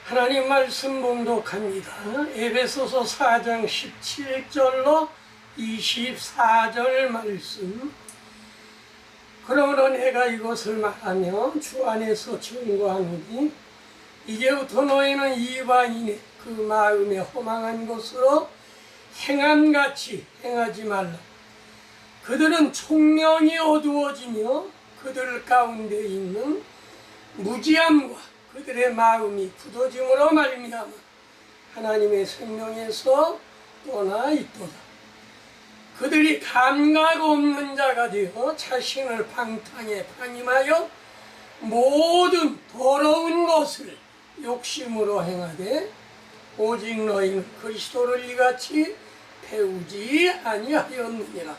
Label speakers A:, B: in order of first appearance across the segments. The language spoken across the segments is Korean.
A: 하나님 말씀 봉독합니다. 에베소서 4장 17절로 24절 말씀. 그러므로 내가 이것을 말하며 주 안에서 증거하노니 이제부터 너희는 이방인의 그 마음에 허망한 것으로 행함같이 행하지 말라. 그들은 총명이 어두워지며 그들 가운데 있는 무지함과 그들의 마음이 굳어짐으로 말미암아 하나님의 생명에서 떠나 있도다. 그들이 감각 없는 자가 되어 자신을 방탕에 방임하여 모든 더러운 것을 욕심으로 행하되 오직 너희는 그리스도를 이같이 배우지 아니하였느니라.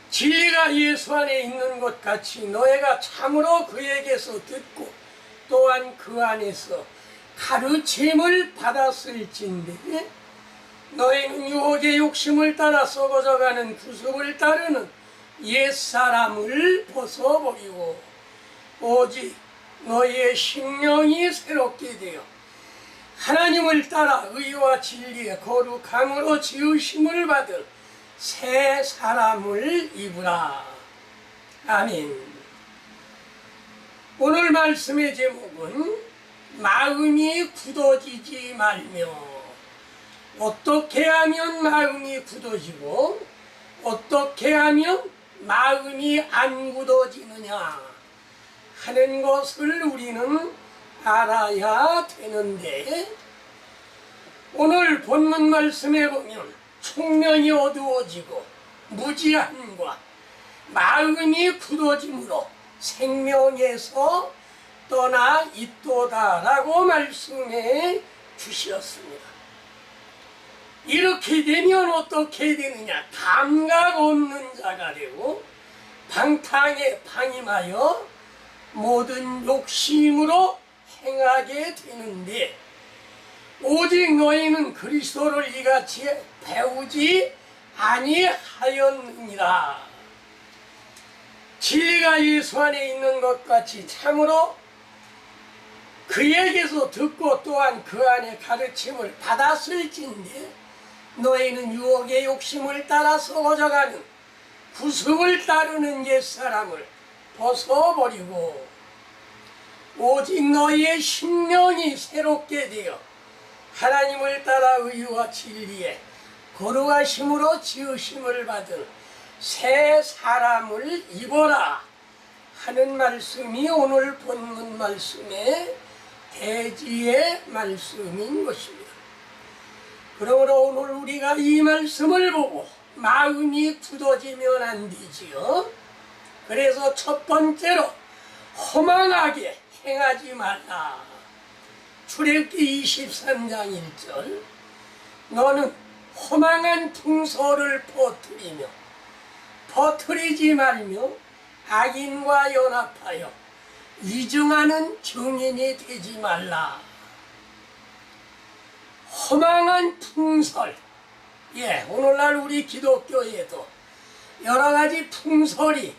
A: 진리가 예수 안에 있는 것 같이 너희가 참으로 그에게서 듣고 또한 그 안에서 가르침을 받았을진데 너희는 유혹의 욕심을 따라 썩어져가는 구습을 따르는 옛사람을 벗어버리고 오직 너희의 심령이 새롭게 되어 하나님을 따라 의와 진리의 거룩함으로 지으심을 받을 새 사람을 입으라. 아멘. 오늘 말씀의 제목은 마음이 굳어지지 말며, 어떻게 하면 마음이 굳어지고 어떻게 하면 마음이 안 굳어지느냐 하는 것을 우리는 알아야 되는데, 오늘 본문 말씀에 보면 총명이 어두워지고 무지함과 마음이 굳어짐으로 생명에서 떠나 있도다라고 말씀해 주셨습니다. 이렇게 되면 어떻게 되느냐? 감각 없는 자가 되고 방탕에 방임하여 모든 욕심으로 행하게 되는데, 오직 너희는 그리스도를 이같이 배우지 아니하였느니라. 진리가 예수 안에 있는 것 같이 참으로 그에게서 듣고 또한 그 안에 가르침을 받았을진데 너희는 유혹의 욕심을 따라 썩어져가는 구습을 따르는 옛사람을 벗어버리고 오직 너희의 심령이 새롭게 되어 하나님을 따라 의와 진리에 거룩하심으로 지으심을 받은 새 사람을 입어라 하는 말씀이 오늘 본문 말씀의 대지의 말씀인 것입니다. 그러므로 오늘 우리가 이 말씀을 보고 마음이 굳어지면 안 되지요. 그래서 첫 번째로 허망하게 행하지 말라. 출애굽기 23장 1절 너는 허망한 풍소를 퍼뜨리지 말며 악인과 연합하여 위증하는 증인이 되지 말라. 허망한 풍설, 오늘날 우리 기독교에도 여러 가지 풍설이,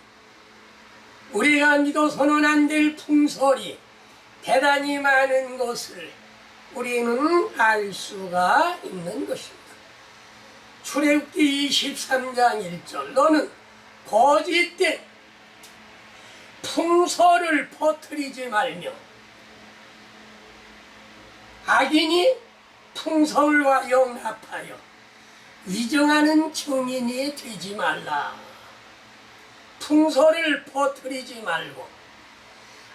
A: 우리가 믿어서는 안 될 풍설이 대단히 많은 것을 우리는 알 수가 있는 것입니다. 출애굽기 23장 1절 너는 거짓된 풍설을 퍼뜨리지 말며 악인이 풍설과 연합하여 위증하는 증인이 되지 말라. 풍설을 퍼뜨리지 말고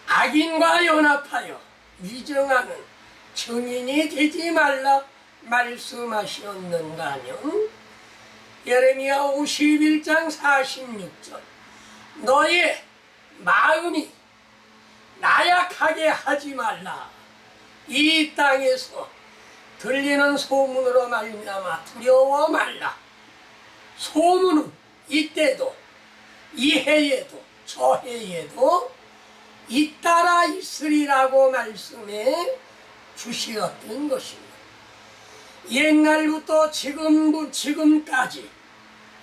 A: 악인과 연합하여 위증하는 증인이 되지 말라 말씀하셨는가 하면 예레미야 51장 46절 너의 마음이 나약하게 하지 말라. 이 땅에서 들리는 소문으로 말미암아 두려워 말라. 소문은 이때도 이 해에도 저 해에도 잇따라 있으리라고 말씀해 주시었던 것입니다. 옛날부터 지금까지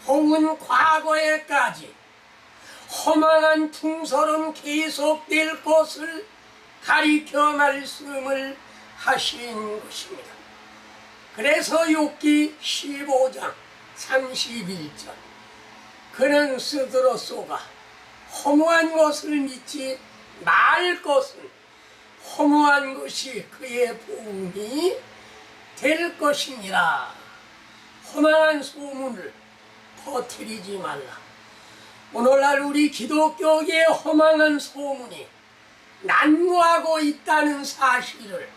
A: 혹은 과거에까지 허망한 풍설은 계속될 것을 가리켜 말씀을 하신 것입니다. 그래서 욥기 15장 31절 그는 스스로 쏘가 허무한 것을 믿지 말 것은 허무한 것이 그의 보응이 될 것이니라. 허망한 소문을 퍼뜨리지 말라. 오늘날 우리 기독교계의 허망한 소문이 난무하고 있다는 사실을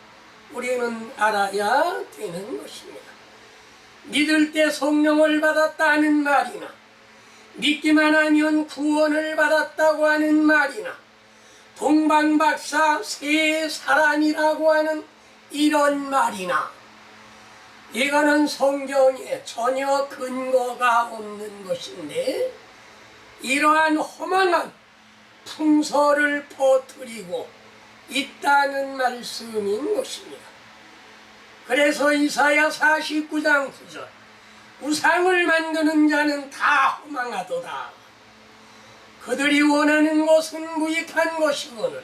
A: 우리는 알아야 되는 것입니다. 믿을 때 성령을 받았다는 말이나 믿기만 하면 구원을 받았다고 하는 말이나 동방박사 새 사람이라고 하는 이런 말이나 이거는 성경에 전혀 근거가 없는 것인데 이러한 허망한 풍설을 퍼뜨리고 있다는 말씀인 것입니다. 그래서 이사야 49장 9절 우상을 만드는 자는 다 허망하도다. 그들이 원하는 것은 무익한 것이거늘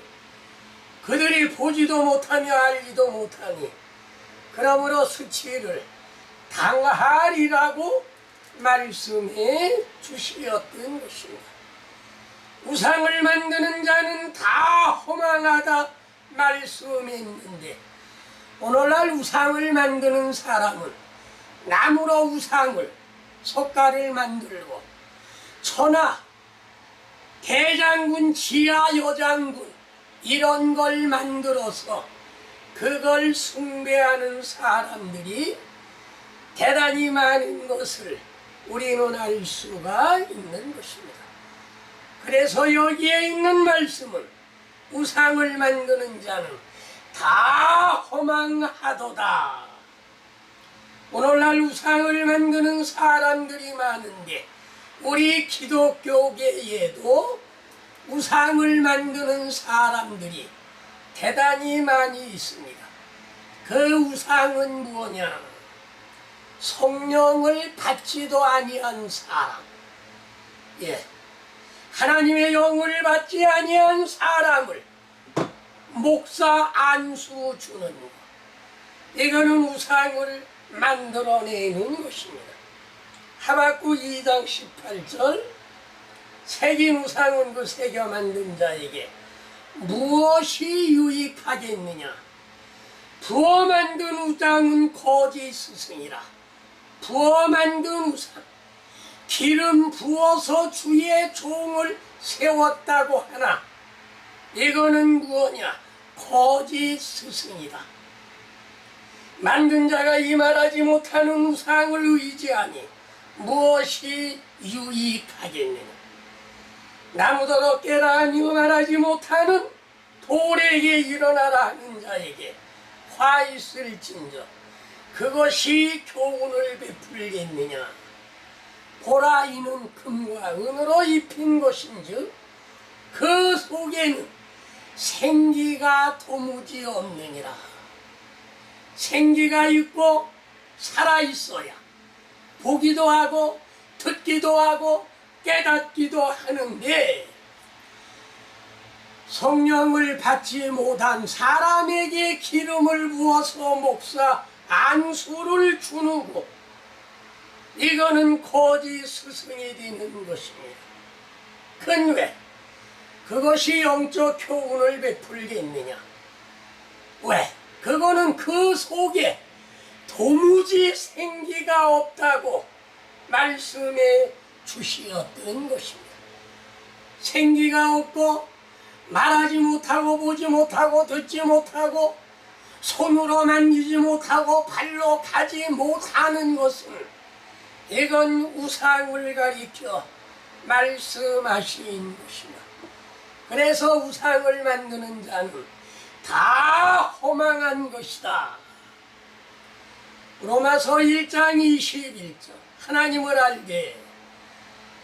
A: 그들이 보지도 못하며 알지도 못하니 그러므로 수치를 당하리라고 말씀해 주시었던 것입니다. 우상을 만드는 자는 다 허망하다 말씀했는데 오늘날 우상을 만드는 사람은 나무로 우상을 석가를 만들고 천하, 대장군, 지하 여장군 이런 걸 만들어서 그걸 숭배하는 사람들이 대단히 많은 것을 우리는 알 수가 있는 것입니다. 그래서 여기에 있는 말씀은 우상을 만드는 자는 다 허망하도다. 오늘날 우상을 만드는 사람들이 많은데 우리 기독교계에도 우상을 만드는 사람들이 대단히 많이 있습니다. 그 우상은 뭐냐? 성령을 받지도 아니한 사람, 하나님의 영을 받지 아니한 사람을 목사 안수 주는 것, 이거는 우상을 만들어내는 것입니다. 하박국 2장 18절 새긴 우상은 그 새겨 만든 자에게 무엇이 유익하겠느냐? 부어 만든 우상은 거짓 스승이라. 부어 만든 우상, 기름 부어서 주의 종을 세웠다고 하나 이거는 무엇이냐? 거짓 스승이다. 만든 자가 이 말하지 못하는 우상을 의지하니 무엇이 유익하겠느냐? 나무더러 깨라 하니 말하지 못하는 돌에게 일어나라 하는 자에게 화 있을진저 그것이 교훈을 베풀겠느냐? 보라 이는 금과 은으로 입힌 것인즉 그 속에는 생기가 도무지 없느니라. 생기가 있고 살아있어야 보기도 하고 듣기도 하고 깨닫기도 하는데 성령을 받지 못한 사람에게 기름을 부어서 목사 안수를 주누고 이거는 거짓 스승이 되는 것입니다. 근왜 그것이 영적 교훈을 베풀겠느냐? 왜? 그거는 그 속에 도무지 생기가 없다고 말씀해 주시었던 것입니다. 생기가 없고 말하지 못하고 보지 못하고 듣지 못하고 손으로 만지지 못하고 발로 가지 못하는 것은 이건 우상을 가리켜 말씀하신 것입니다. 그래서 우상을 만드는 자는 다 허망한 것이다. 로마서 1장 21절 하나님을 알되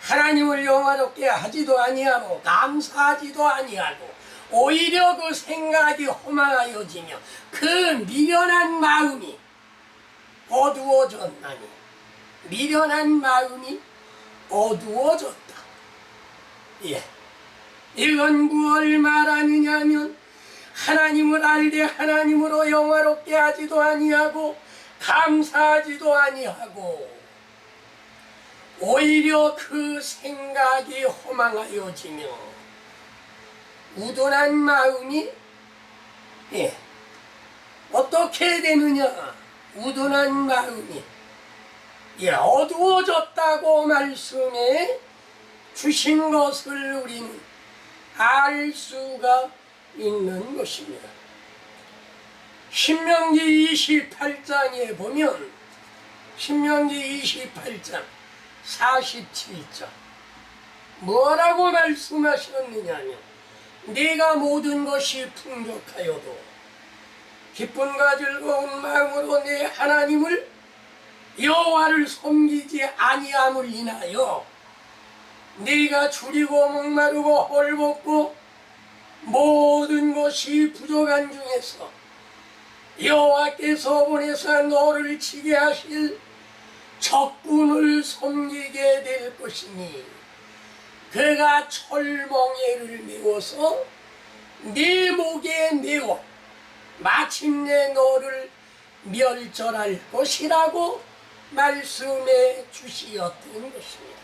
A: 하나님을 영화롭게 하지도 아니하고 감사하지도 아니하고 오히려 그 생각이 허망하여지며 그 미련한 마음이 어두워졌나니 미련한 마음이 어두워졌다. 이건 무엇을 말하느냐 하면 하나님을 알되 하나님으로 영화롭게 하지도 아니하고 감사하지도 아니하고 오히려 그 생각이 허망하여지며 우둔한 마음이 어떻게 되느냐. 우둔한 마음이 어두워졌다고 말씀해 주신 것을 우리는 알 수가 있는 것입니다. 신명기 28장에 보면 신명기 28장 47절 뭐라고 말씀하셨느냐면 네가 모든 것이 풍족하여도 기쁨과 즐거운 마음으로 내 하나님을 여호와를 섬기지 아니함을 인하여 네가 줄이고 목마르고 헐벗고 모든 것이 부족한 중에서 여호와께서 보내사 너를 치게 하실 적군을 섬기게 될 것이니 그가 철멍에를 메워서 네 목에 메워 마침내 너를 멸절할 것이라고 말씀해 주시었던 것입니다.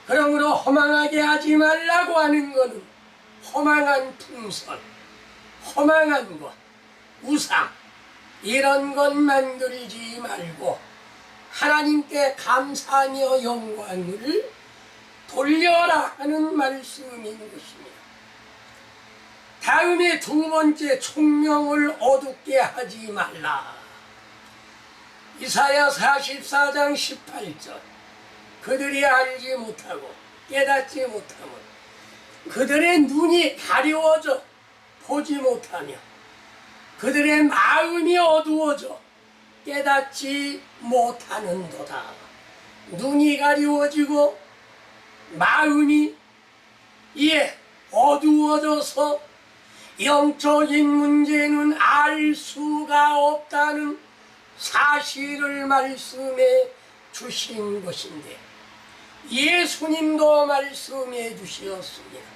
A: 그러므로 허망하게 하지 말라고 하는 것은 허망한 풍선, 허망한 것, 우상 이런 것 만들지 말고 하나님께 감사하며 영광을 돌려라 하는 말씀인 것입니다. 다음에 두 번째 총명을 어둡게 하지 말라. 이사야 44장 18절 그들이 알지 못하고 깨닫지 못하면 그들의 눈이 가려워져 보지 못하며 그들의 마음이 어두워져 깨닫지 못하는도다. 눈이 가려워지고 마음이 어두워져서 영적인 문제는 알 수가 없다는 사실을 말씀해 주신 것인데 예수님도 말씀해 주셨습니다.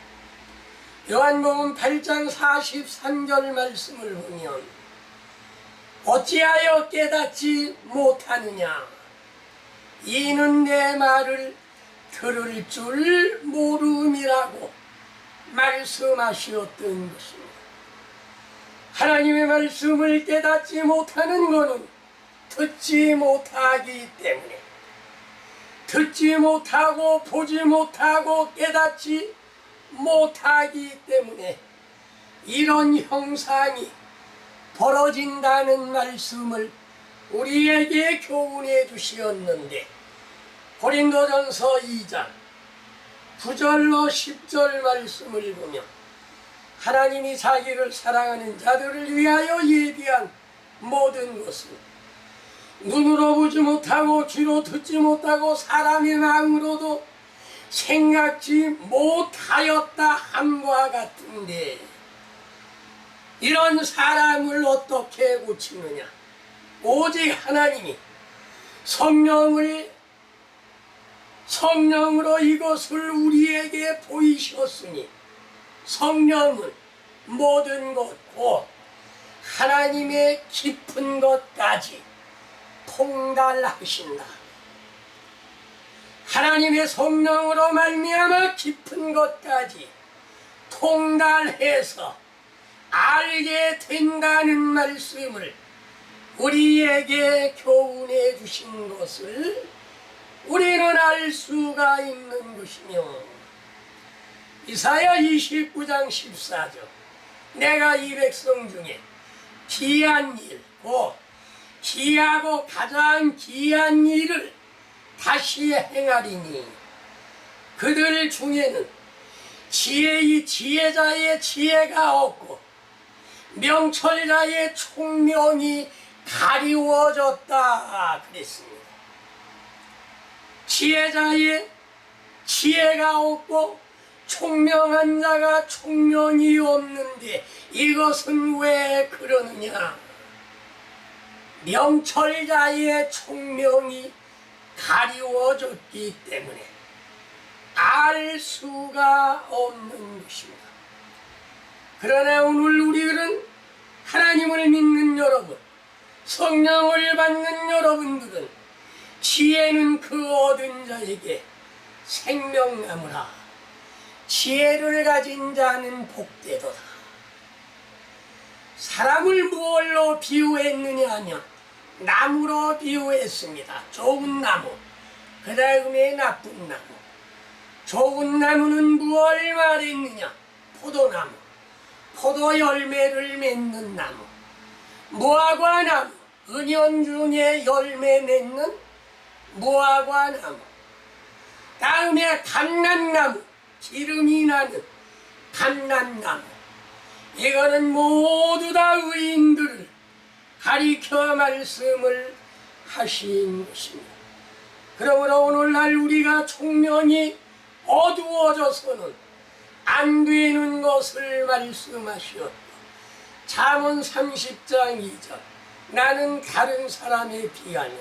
A: 요한복음 8장 43절 말씀을 보면 어찌하여 깨닫지 못하느냐 이는 내 말을 들을 줄 모름이라고 말씀하셨던 것입니다. 하나님의 말씀을 깨닫지 못하는 것은 듣지 못하기 때문에 듣지 못하고 보지 못하고 깨닫지 못하기 때문에 이런 형상이 벌어진다는 말씀을 우리에게 교훈해 주시었는데 고린도전서 2장 9절로 10절 말씀을 보면 하나님이 자기를 사랑하는 자들을 위하여 예비한 모든 것을 눈으로 보지 못하고 귀로 듣지 못하고 사람의 마음으로도 생각지 못하였다 함과 같은데 이런 사람을 어떻게 고치느냐. 오직 하나님이 성령으로 이것을 우리에게 보이셨으니 성령은 모든 것 곧 하나님의 깊은 것까지 통달하신다. 하나님의 성령으로 말미암아 깊은 것까지 통달해서 알게 된다는 말씀을 우리에게 교훈해 주신 것을 우리는 알 수가 있는 것이며 이사야 29장 14절 내가 이 백성 중에 귀한 일, 곧 귀하고 가장 귀한 일을 다시 행하리니 그들 중에는 지혜자의 지혜가 없고 명철자의 총명이 가리워졌다 그랬습니다. 지혜자의 지혜가 없고 총명한 자가 총명이 없는데 이것은 왜 그러느냐. 명철자의 총명이 가리워졌기 때문에 알 수가 없는 것입니다. 그러나 오늘 우리들은 하나님을 믿는 여러분, 성령을 받는 여러분들은 지혜는 그 얻은 자에게 생명나무라. 지혜를 가진 자는 복되도다. 사람을 무엇로 비유했느냐 하면 나무로 비유했습니다. 좋은 나무, 그 다음에 나쁜 나무. 좋은 나무는 무엇을 말했느냐? 포도나무, 포도 열매를 맺는 나무. 무화과 나무, 은연중에 열매 맺는 무화과 나무. 다음에 감람나무, 기름이 나는 감람나무. 이거는 모두 다 의인들을 가리켜 말씀을 하신 것입니다. 그러므로 오늘날 우리가 총명이 어두워져서는 안 되는 것을 말씀하시었고, 잠언 30장 2절 나는 다른 사람에 비하며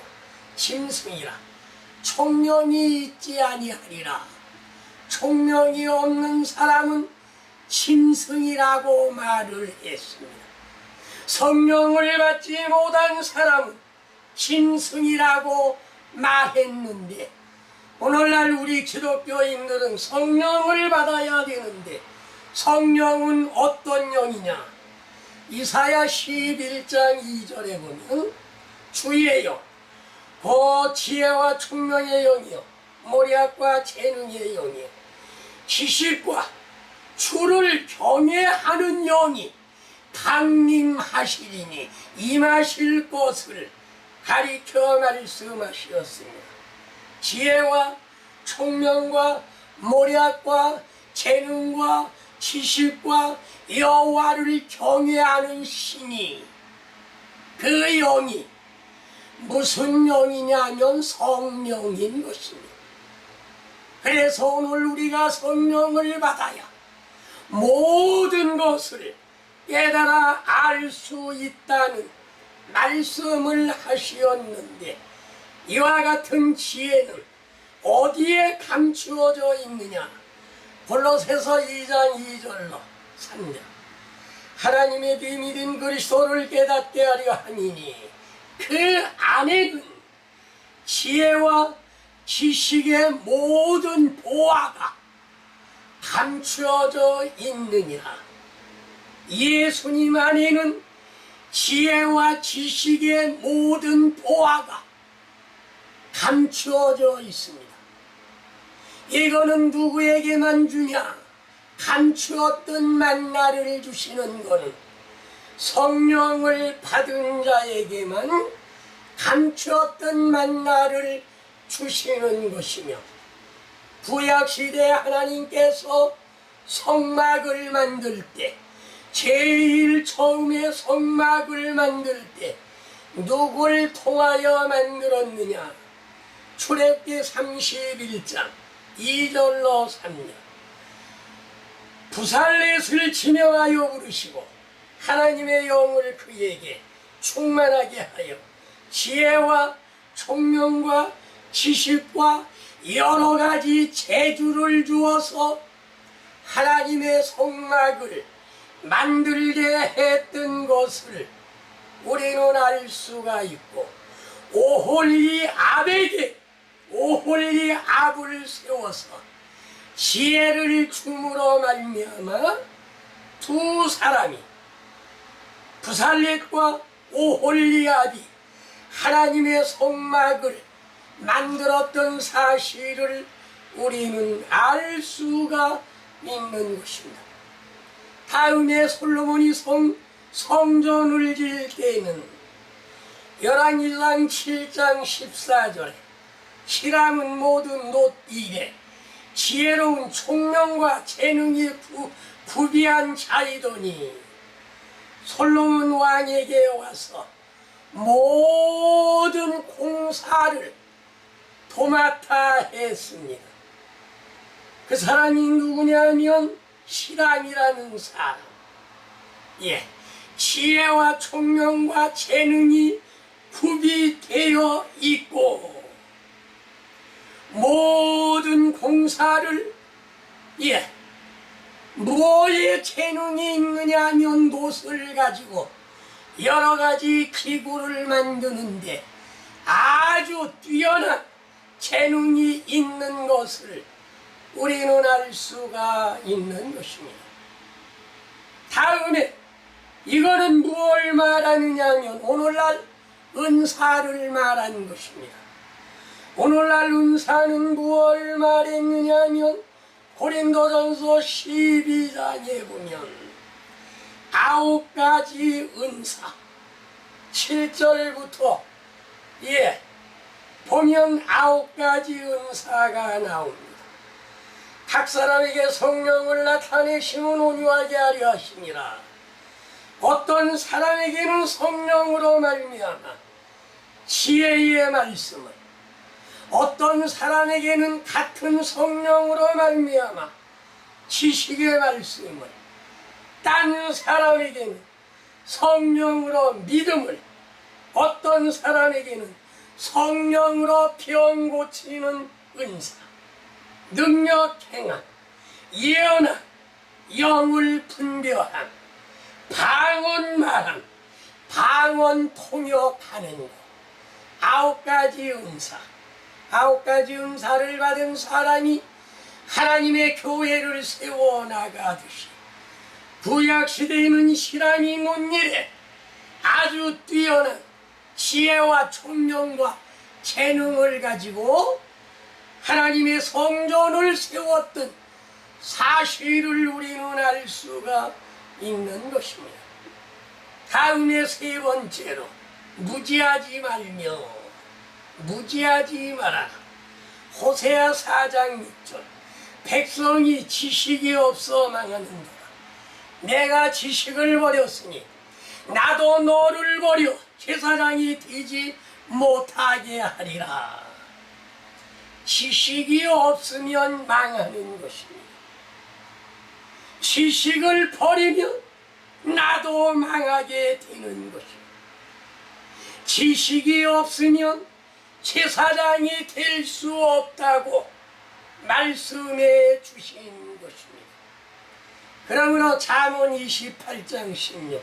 A: 짐승이라 총명이 있지 아니하리라. 총명이 없는 사람은 짐승이라고 말을 했습니다. 성령을 받지 못한 사람은 짐승이라고 말했는데, 오늘날 우리 기독교인들은 성령을 받아야 되는데 성령은 어떤 영이냐? 이사야 11장 2절에 보면 주의 영, 그 지혜와 총명의 영이요 모략과 재능의 영이요 지식과 주를 경외하는 영이 강림하시리니 임하실 것을 가리켜 말씀하셨습니다. 지혜와 총명과 모략과 재능과 지식과 여호와를 경외하는 신이, 그 영이 무슨 영이냐면 성령인 것입니다. 그래서 오늘 우리가 성령을 받아야 모든 것을 깨달아 알 수 있다는 말씀을 하시었는데, 이와 같은 지혜는 어디에 감추어져 있느냐? 골로새서 2장 2절로 3절 하나님의 비밀인 그리스도를 깨닫게 하려 함이니 그 안에는 지혜와 지식의 모든 보화가 감추어져 있느니라. 예수님 안에는 지혜와 지식의 모든 보화가 감추어져 있습니다. 이거는 누구에게만 주냐? 감추었던 만나를 주시는 것은 성령을 받은 자에게만 감추었던 만나를 주시는 것이며, 구약시대 하나님께서 성막을 만들 때, 제일 처음에 성막을 만들 때 누구를 통하여 만들었느냐? 출애굽기 31장 2절로 3절 부살렛을 지명하여 부르시고 하나님의 영을 그에게 충만하게 하여 지혜와 총명과 지식과 여러 가지 재주를 주어서 하나님의 성막을 만들게 했던 것을 우리는 알 수가 있고, 오홀리 압을 세워서 지혜를 줌으로 말미암아 두 사람이, 부살렛과 오홀리압이 하나님의 성막을 만들었던 사실을 우리는 알 수가 있는 것입니다. 다음에 솔로몬이 성전을 지을 때에는 열왕기상 7장 14절에 히람은 모든 놋 일에 지혜로운 총명과 재능이 구비한 자이더니 솔로몬 왕에게 와서 모든 공사를 도맡아 했습니다. 그 사람이 누구냐면 히람이라는 사람. 지혜와 총명과 재능이 구비되어 있고 모든 공사를 무엇에 재능이 있느냐 하면 놋을 가지고 여러 가지 기구를 만드는데 아주 뛰어난 재능이 있는 것을 우리는 알 수가 있는 것입니다. 다음에 이거는 무엇을 말하느냐 하면 오늘날 은사를 말하는 것입니다. 오늘날 은사는 무엇을 말했느냐 하면 고린도전서 12장에 보면 9가지 은사 7절부터 보면 9가지 은사가 나옵니다. 각 사람에게 성령을 나타내심은 온유하게 하려 하심이라. 어떤 사람에게는 성령으로 말미암아 지혜의 말씀을, 어떤 사람에게는 같은 성령으로 말미암아 지식의 말씀을, 딴 사람에게는 성령으로 믿음을, 어떤 사람에게는 성령으로 병 고치는 은사, 능력 행함, 예언함, 영을 분별함, 방언 말함, 방언 통역하는 것. 9가지 은사. 9가지 은사를 받은 사람이 하나님의 교회를 세워나가듯이 구약시대에는 시람이 논일에 아주 뛰어난 지혜와 총명과 재능을 가지고 하나님의 성전을 세웠던 사실을 우리는 알 수가 있는 것입니다. 다음에 세 번째로 무지하지 말며 무지하지 말아라. 호세아 4장 6절 백성이 지식이 없어 망하는도다. 내가 지식을 버렸으니 나도 너를 버려 제사장이 되지 못하게 하리라. 지식이 없으면 망하는 것입니다. 지식을 버리면 나도 망하게 되는 것입니다. 지식이 없으면 제사장이 될 수 없다고 말씀해 주신 것입니다. 그러므로 잠언 28장 16절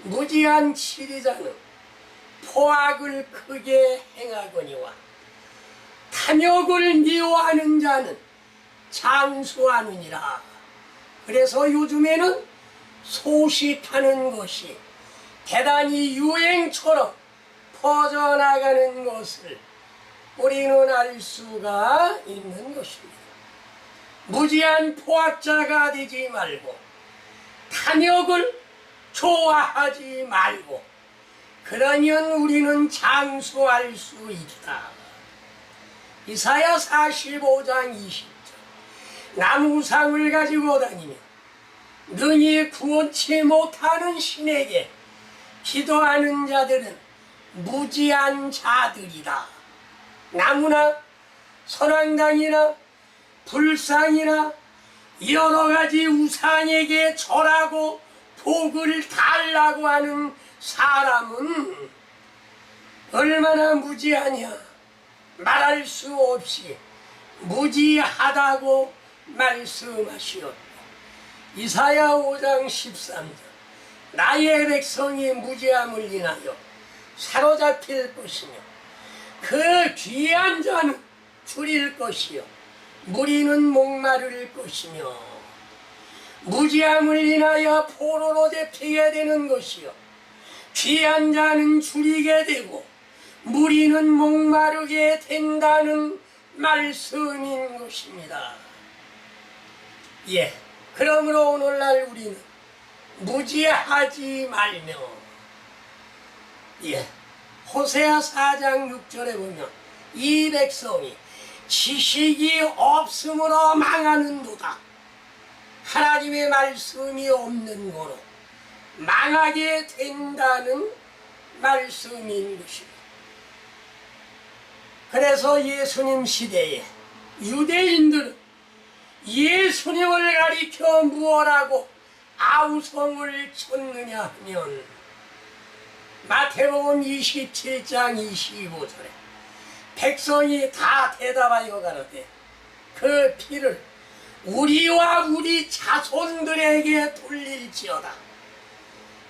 A: 무지한 치리자는 포악을 크게 행하거니와 탐욕을 미워하는 자는 장수하느니라. 그래서 요즘에는 소식하는 것이 대단히 유행처럼 퍼져나가는 것을 우리는 알 수가 있는 것입니다. 무지한 포악자가 되지 말고 탐욕을 좋아하지 말고 그러면 우리는 장수할 수 있다. 이사야 45장 20절 나무상을 가지고 다니며 능히 구원치 못하는 신에게 기도하는 자들은 무지한 자들이다. 나무나 선왕당이나 불상이나 여러 가지 우상에게 절하고 복을 달라고 하는 사람은 얼마나 무지하냐. 말할 수 없이 무지하다고 말씀하시었고 이사야 5장 13절 나의 백성이 무지함을 인하여 사로잡힐 것이며 그 귀한 자는 줄일 것이요 무리는 목마를 것이며 무지함을 인하여 포로로 잡히게 되는 것이요 귀한 자는 줄이게 되고 무리는 목마르게 된다는 말씀인 것입니다. 그러므로 오늘날 우리는 무지하지 말며 호세아 4장 6절에 보면 이 백성이 지식이 없으므로 망하는도다. 하나님의 말씀이 없는 거로 망하게 된다는 말씀인 것입니다. 그래서 예수님 시대에 유대인들은 예수님을 가리켜 무엇하고 아우성을 쳤느냐 하면 마태복음 27장 25절에 백성이 다 대답하여 가로되 그 피를 우리와 우리 자손들에게 돌릴지어다.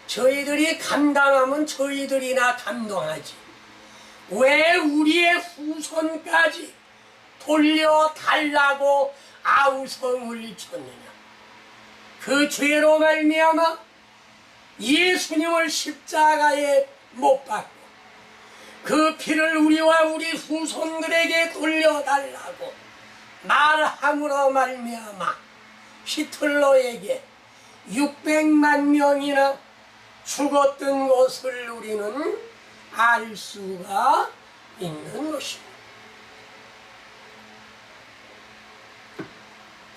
A: 저희들이 감당하면 저희들이나 감당하지, 왜 우리의 후손까지 돌려달라고 아우성을 쳤느냐. 그 죄로 말미암아 예수님을 십자가에 못 박고 그 피를 우리와 우리 후손들에게 돌려달라고 말함으로 말미암아 히틀러에게 600만 명이나 죽었던 것을 우리는 알 수가 있는 것입니다.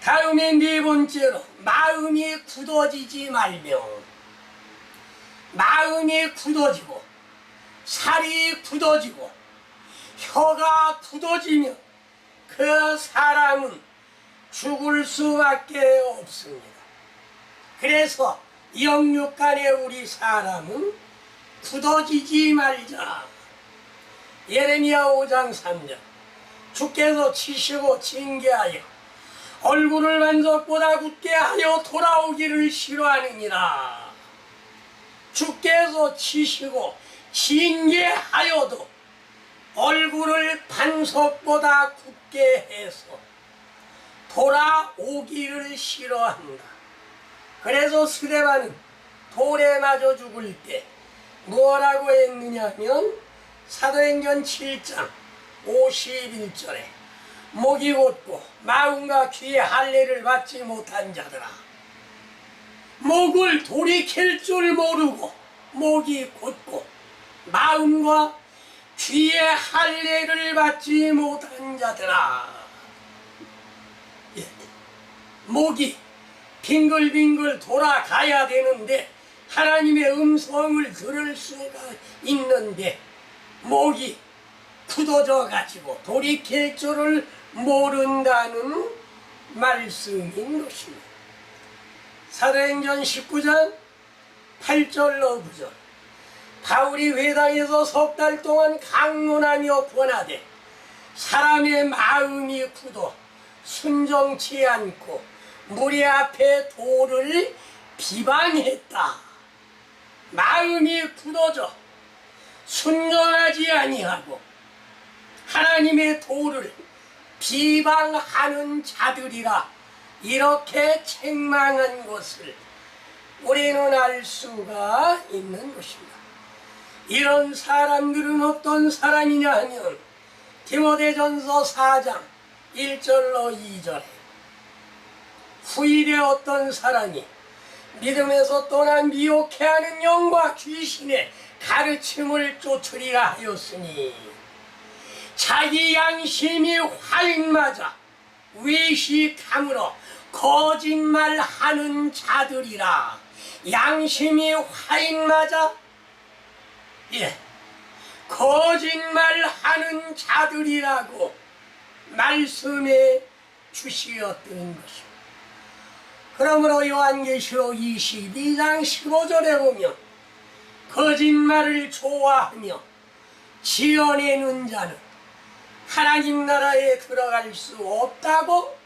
A: 다음에 네 번째로, 마음이 굳어지지 말며. 마음이 굳어지고 살이 굳어지고 혀가 굳어지면 그 사람은 죽을 수밖에 없습니다. 그래서 영육간에 우리 사람은 굳어지지 말자. 예레미야 5장 3절, 주께서 치시고 징계하여 얼굴을 반석보다 굳게 하여 돌아오기를 싫어하느니라. 주께서 치시고 징계하여도 얼굴을 반석보다 굳게 해서 돌아오기를 싫어한다. 그래서 스데반은 돌에 맞아 죽을 때 뭐라고 했느냐면 사도행전 7장 51절에 목이 곧고 마음과 귀의 할례를 받지 못한 자들아, 목을 돌이킬 줄 모르고 목이 곧고 마음과 귀의 할례를 받지 못한 자들아. 예. 목이 빙글빙글 돌아가야 되는데, 하나님의 음성을 들을 수가 있는데 목이 굳어져 가지고 돌이킬 줄을 모른다는 말씀인 것입니다. 사도행전 19장 8절로 9절, 바울이 회당에서 석 달 동안 강론하며 권하되 사람의 마음이 굳어 순종치 않고 무리 앞에 도를 비방했다. 마음이 굳어져 순종하지 아니하고 하나님의 도를 비방하는 자들이라 이렇게 책망한 것을 우리는 알 수가 있는 것입니다. 이런 사람들은 어떤 사람이냐 하면 디모데전서 4장 1절로 2절에 후일에 어떤 사람이 믿음에서 떠나 미혹해하는 영과 귀신의 가르침을 쫓으리라 하였으니 자기 양심이 화인맞아 외식함으로 거짓말하는 자들이라. 양심이 화인맞아 거짓말하는 자들이라고 말씀해 주시었던 것입니다. 그러므로 요한계시록 22장 15절에 보면 거짓말을 좋아하며 지어내는 자는 하나님 나라에 들어갈 수 없다고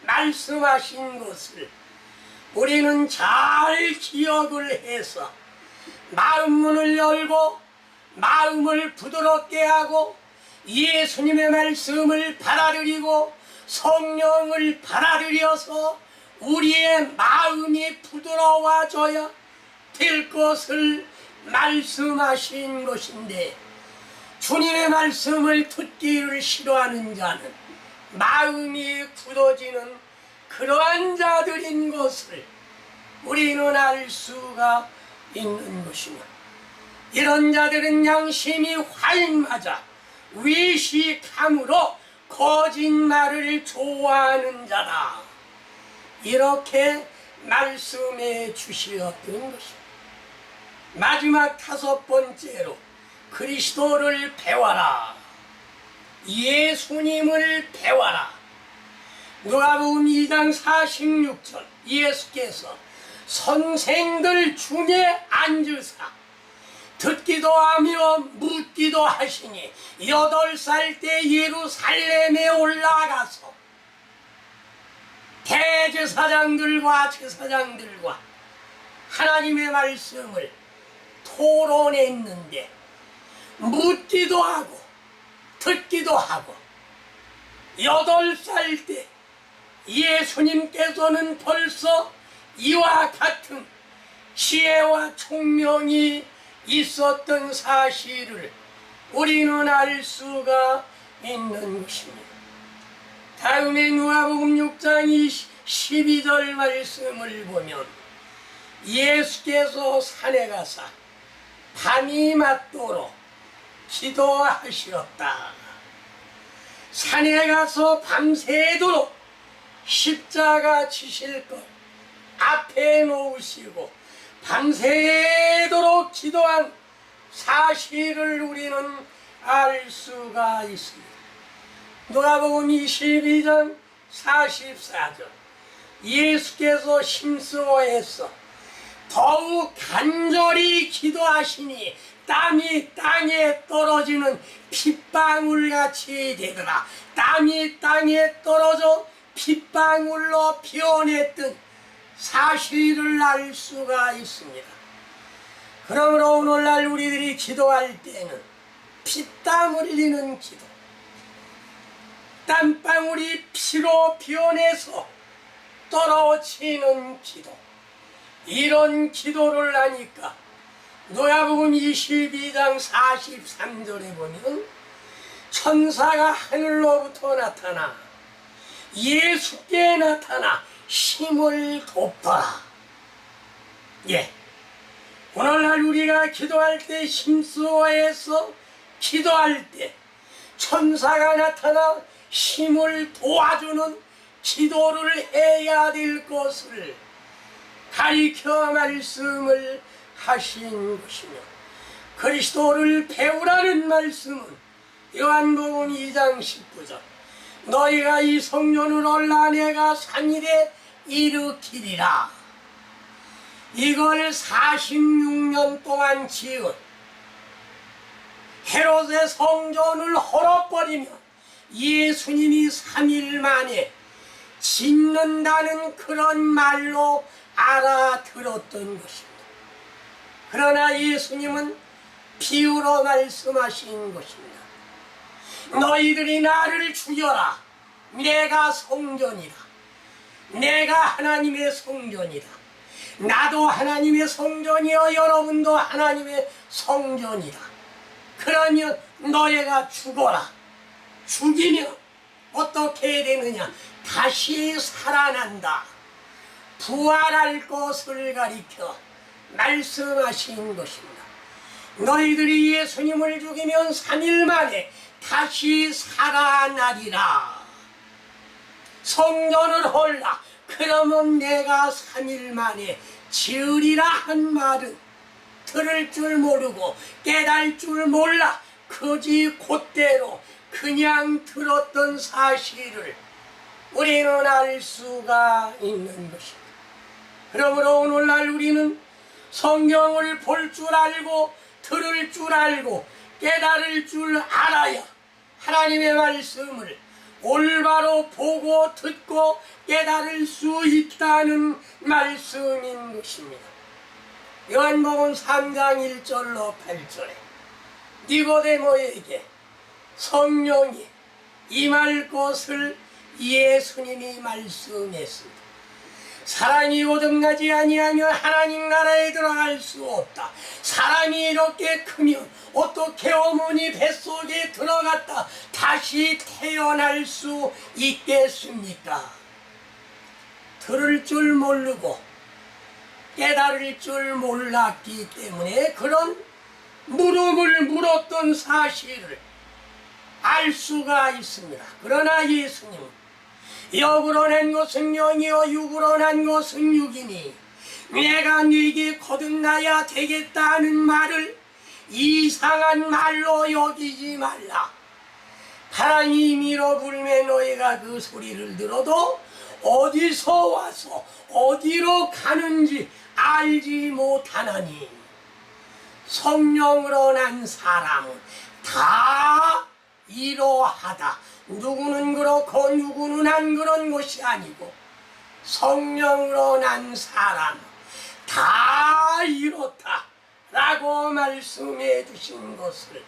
A: 말씀하신 것을 우리는 잘 기억을 해서 마음문을 열고 마음을 부드럽게 하고 예수님의 말씀을 받아들이고 성령을 받아들여서 우리의 마음이 부드러워져야 될 것을 말씀하신 것인데, 주님의 말씀을 듣기를 싫어하는 자는 마음이 굳어지는 그러한 자들인 것을 우리는 알 수가 있는 것입니다. 이런 자들은 양심이 화인맞아 외식함으로 거짓말을 좋아하는 자다. 이렇게 말씀해 주시었던 것입니다. 마지막 5번째로 그리스도를 배워라. 예수님을 배워라. 누가복음 2장 46절, 예수께서 선생들 중에 앉으사 듣기도 하며 묻기도 하시니 8살 때 예루살렘에 올라가서 대제사장들과 제사장들과 하나님의 말씀을 토론했는데 묻기도 하고 듣기도 하고 8살 때 예수님께서는 벌써 이와 같은 지혜와 총명이 있었던 사실을 우리는 알 수가 있는 것입니다. 다음에 누가복음 6장 12절 말씀을 보면 예수께서 산에 가사 밤이 맞도록 기도하셨다. 산에 가서 밤새도록 십자가 지실 것 앞에 놓으시고 밤새도록 기도한 사실을 우리는 알 수가 있습니다. 누가복음 22장 44절 예수께서 힘쓰어해서 더욱 간절히 기도하시니 땀이 땅에 떨어지는 핏방울같이 되더라. 땀이 땅에 떨어져 핏방울로 피어냈던 사실을 알 수가 있습니다. 그러므로 오늘날 우리들이 기도할 때는 피땀 흘리는 기도, 땀방울이 피로 피어내서 떨어지는 기도, 이런 기도를 하니까 누가복음 22장 43절에 보면 천사가 하늘로부터 나타나 예수께 나타나 힘을 돕더라. 오늘날 우리가 기도할 때 힘쓰어해서 기도할 때 천사가 나타나 힘을 도와주는 기도를 해야 될 것을 가리켜 말씀을 하신 것이며, 그리스도를 배우라는 말씀은 요한복음 2장 19절 너희가 이 성전을 올라 내가 3일에 일으키리라. 이걸 46년 동안 지은 헤롯의 성전을 헐어버리며 예수님이 3일 만에 짓는다는 그런 말로 알아들었던 것입니다. 그러나 예수님은 비유로 말씀하신 것입니다. 너희들이 나를 죽여라. 내가 성전이라. 내가 하나님의 성전이라. 나도 하나님의 성전이여 여러분도 하나님의 성전이라. 그러면 너희가 죽어라. 죽이면 어떻게 되느냐? 다시 살아난다. 부활할 것을 가리켜 말씀하신 것입니다. 너희들이 예수님을 죽이면 3일 만에 다시 살아나리라. 성전을 헐라. 그러면 내가 3일 만에 지으리라 한 말은 들을 줄 모르고 깨달을 줄 몰라 그지 곧대로 그냥 들었던 사실을 우리는 알 수가 있는 것입니다. 그러므로 오늘날 우리는 성경을 볼 줄 알고 들을 줄 알고 깨달을 줄 알아야 하나님의 말씀을 올바로 보고 듣고 깨달을 수 있다는 말씀인 것입니다. 요한복음 3장 1절로 8절에 니고데모에게 성령이 임할 것을 예수님이 말씀했습니다. 사람이 거듭나지 아니하면 하나님 나라에 들어갈 수 없다. 사람이 이렇게 크면 어떻게 어머니 뱃속에 들어갔다 다시 태어날 수 있겠습니까? 들을 줄 모르고 깨달을 줄 몰랐기 때문에 그런 물음을 물었던 사실을 알 수가 있습니다. 그러나 예수님은 영으로 난 것은 영이요 육으로 난 것은 육이니 내가 네게 거듭나야 되겠다는 말을 이상한 말로 여기지 말라. 바람이 밀어 불면 너희가 그 소리를 들어도 어디서 와서 어디로 가는지 알지 못하나니 성령으로 난 사람은 다 이러하다. 누구는 그렇고 누구는 안 그런 것이 아니고 성령으로 난 사람 다 이렇다 라고 말씀해 주신 것을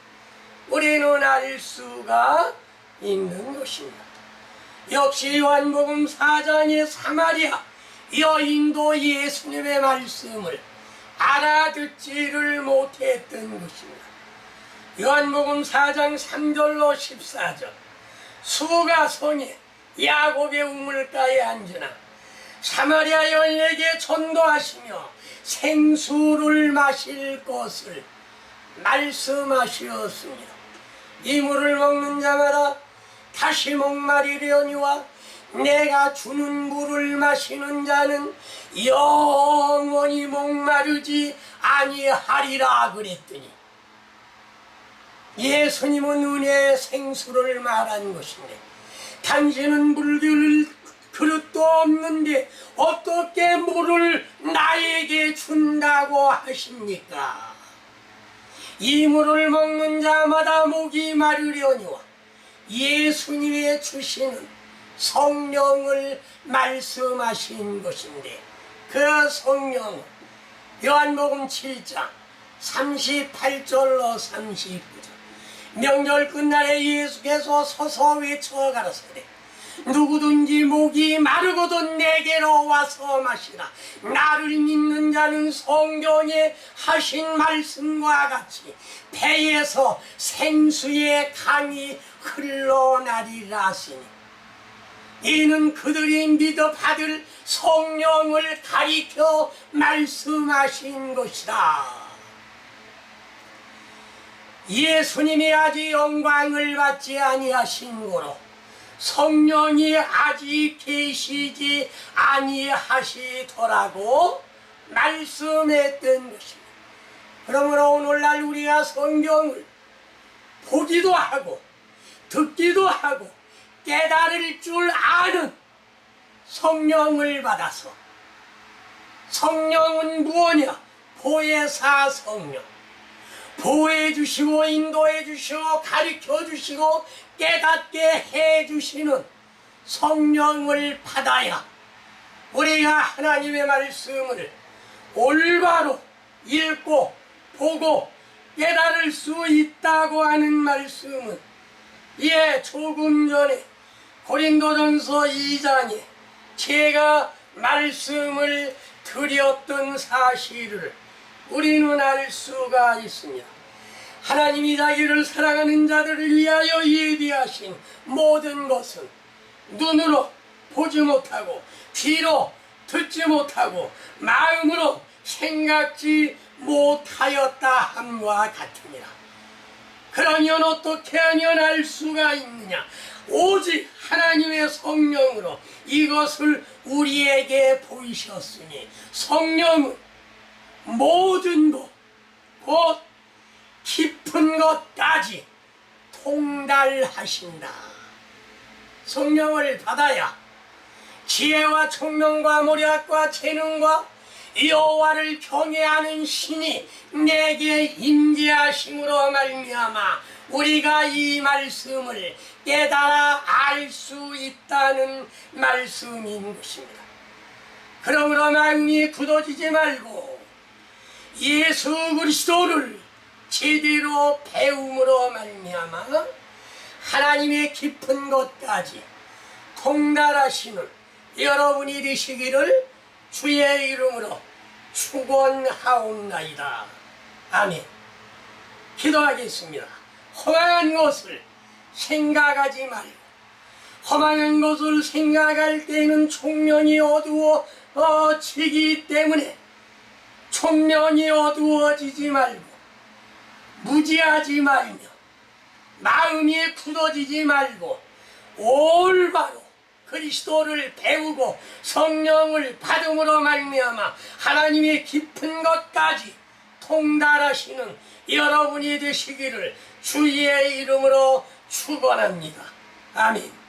A: 우리는 알 수가 있는 것입니다. 역시 요한복음 4장의 사마리아 여인도 예수님의 말씀을 알아듣지를 못했던 것입니다. 요한복음 4장 3절로 14절 수가 성에 야곱의 우물가에 앉으나 사마리아 여인에게 전도하시며 생수를 마실 것을 말씀하시었습니다. 이 물을 먹는 자마다 다시 목마르려니와 내가 주는 물을 마시는 자는 영원히 목마르지 아니하리라 그랬더니 예수님은 은혜의 생수를 말한 것인데 당신은 물들 그릇도 없는데 어떻게 물을 나에게 준다고 하십니까? 이 물을 먹는 자마다 목이 마르려니와 예수님의 주시는 성령을 말씀하신 것인데 그 성령은 요한복음 7장 38절로 39절 명절 끝날에 예수께서 서서 외쳐 가라사대 누구든지 목이 마르거든 내게로 와서 마시라. 나를 믿는 자는 성경에 하신 말씀과 같이 배에서 생수의 강이 흘러나리라 하시니 이는 그들이 믿어 받을 성령을 가리켜 말씀하신 것이다. 예수님이 아직 영광을 받지 아니하신 고로 성령이 아직 계시지 아니하시더라고 말씀했던 것입니다. 그러므로 오늘날 우리가 성경을 보기도 하고 듣기도 하고 깨달을 줄 아는 성령을 받아서 성령은 무엇이냐? 보혜사 성령. 보호해 주시고 인도해 주시고 가르쳐 주시고 깨닫게 해 주시는 성령을 받아야 우리가 하나님의 말씀을 올바로 읽고 보고 깨달을 수 있다고 하는 말씀은 조금 전에 고린도전서 2장에 제가 말씀을 드렸던 사실을 우리는 알 수가 있습니다. 하나님이 자기를 사랑하는 자들을 위하여 예비하신 모든 것은 눈으로 보지 못하고 귀로 듣지 못하고 마음으로 생각지 못하였다 함과 같으니라. 그러면 어떻게 하면 알 수가 있느냐? 오직 하나님의 성령으로 이것을 우리에게 보이셨으니 성령은 모든 것, 곧 깊은 것까지 통달하신다. 성령을 받아야 지혜와 총명과 모략과 재능과 여호와를 경외하는 신이 내게 임재하심으로 말미암아 우리가 이 말씀을 깨달아 알 수 있다는 말씀인 것입니다. 그러므로 마음이 굳어지지 말고 예수 그리스도를 제대로 배움으로 말미암아 하나님의 깊은 것까지 통달하시는 여러분이 되시기를 주의 이름으로 축원하옵나이다. 아멘. 기도하겠습니다. 허망한 것을 생각하지 말고 허망한 것을 생각할 때는 총명이 어두워지기 때문에 총명이 어두워지지 말고 무지하지 말며 마음이 굳어지지 말고 올바로 그리스도를 배우고 성령을 받음으로 말미암아 하나님의 깊은 것까지 통달하시는 여러분이 되시기를 주의 이름으로 축원합니다. 아멘.